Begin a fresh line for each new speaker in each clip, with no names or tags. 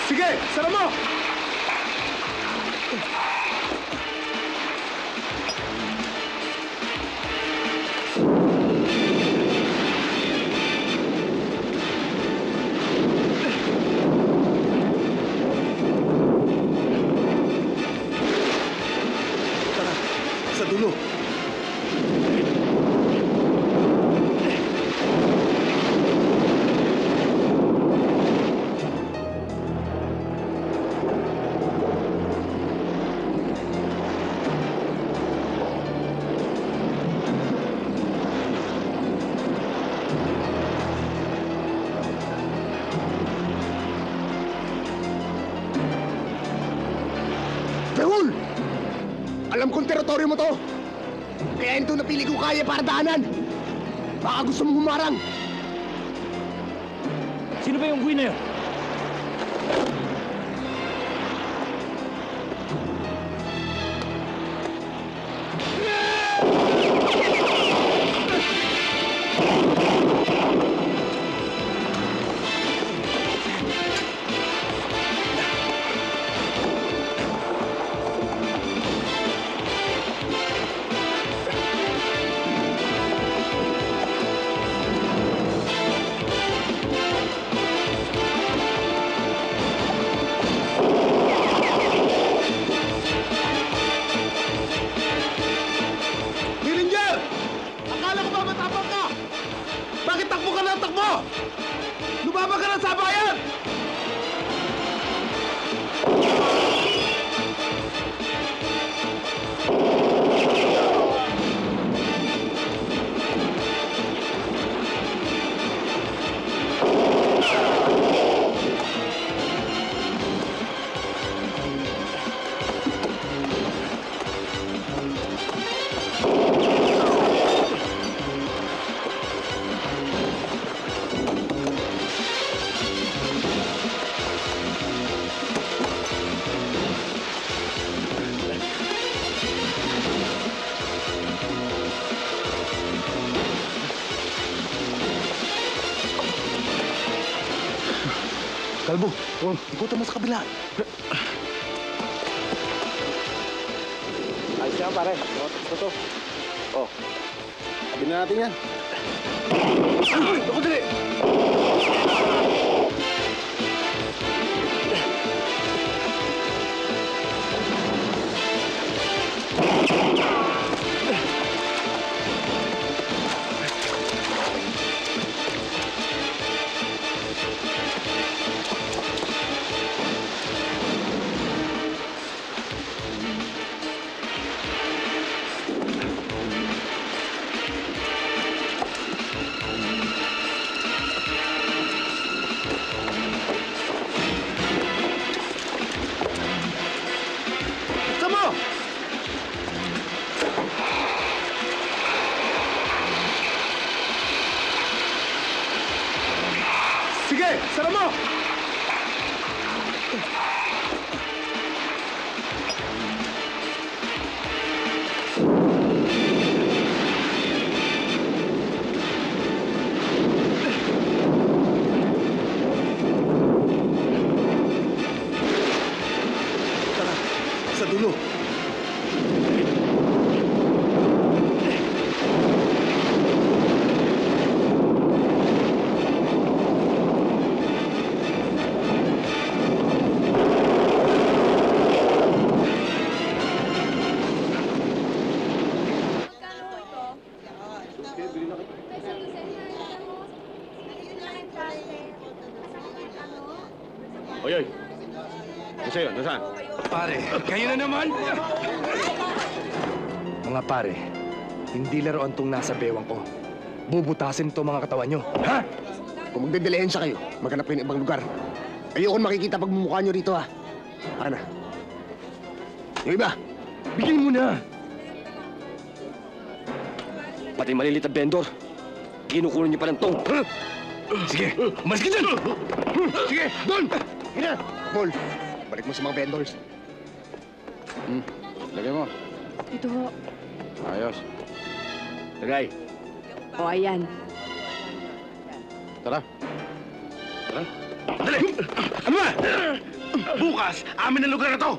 Sige, sara mo! Tara, sa dulo. Behul! Alam kong teritoryo mo to. Kaya ito napili ko kaya para daanan. Baka gusto mong humarang.
Sino ba yung buwi na yun?
Dillinger! Akala ko ba matapang ka? Bakit takbo ka ng takbo? Lumabang ka na sa bayan! Kalbo, ikutan mo sa kabila.
Ayos yan, pare. Ito. Oh. Sabi na natin yan.
Ako dali! Sama! Sige, sara mo! Tara, sa dulo.
Oy, oy. Ano sa'yo? Nasaan?
Pare, kayo na naman!
Mga pare, hindi laruan tong nasa bewang ko. Bubutasin to mga katawan nyo. Ha?
Kung magdedeleensya kayo, maghanap kayo ng ibang lugar. Ayoko makikita pagmumukha nyo rito, ha? Ana. Yung iba,
Bigyan mo na!
Pati malilit na vendor. Kinukunan niyo pa ng tong.
Sige, umalis ka dyan!
sige, doon! Hina! Paul, balik mo sa mga vendors.
Lagay mo.
Ito ho.
Ayos. Lagay.
O, ayan.
Tara. Tara.
Dali! Ano ba?
Bukas, amin ang lugar na to!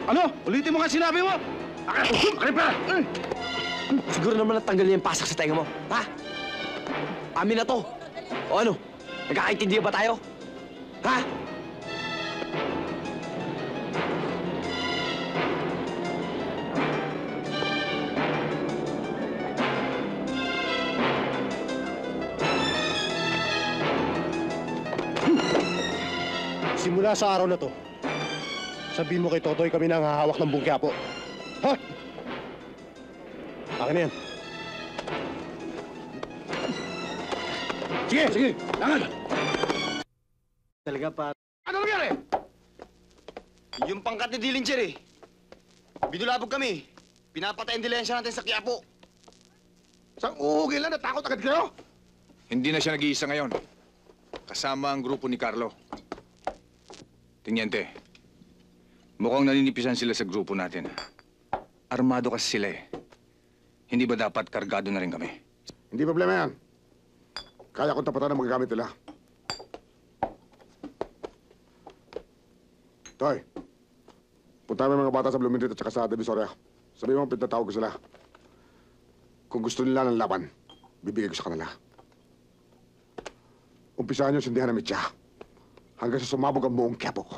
Ano? Ulitin mo nga sinabi mo!
Akin pa!
Siguro naman natanggal niya yung pasak sa tenga mo. Ha? Amin na to. O ano? Nagkakaintindihan ba tayo? Ha?
Simula sa araw na to, sabihin mo kay Totoy kami na ang hahawak ng buong Quiapo. Ha? Akin na yan.
Sige! Sige! Langan!
Talaga pa.
Ano nangyari?
Yung pangkat ni Dillinger eh. Binulabog kami. Pinapatay ang dilensya natin sa Quiapo.
Sang uhugin lang, natakot agad kayo?
Hindi na siya nag-iisa ngayon. Kasama ang grupo ni Carlo. Tiniente, mukhang naninipisan sila sa grupo natin. Armado kasi sila eh. Hindi ba dapat kargado na rin kami?
Hindi problema yan. Kaya kong tapatan ang magagamit nila. Toy, punta mo yung mga bata sa Blumentritt at saka sa Divisoria. Sabihin mo, pinatawag ko sila. Kung gusto nila ng laban, bibigay ko sa kanila. Umpisahan niyo sindihan ng mitya hanggang sa sumabog ang buong Quiapo ko.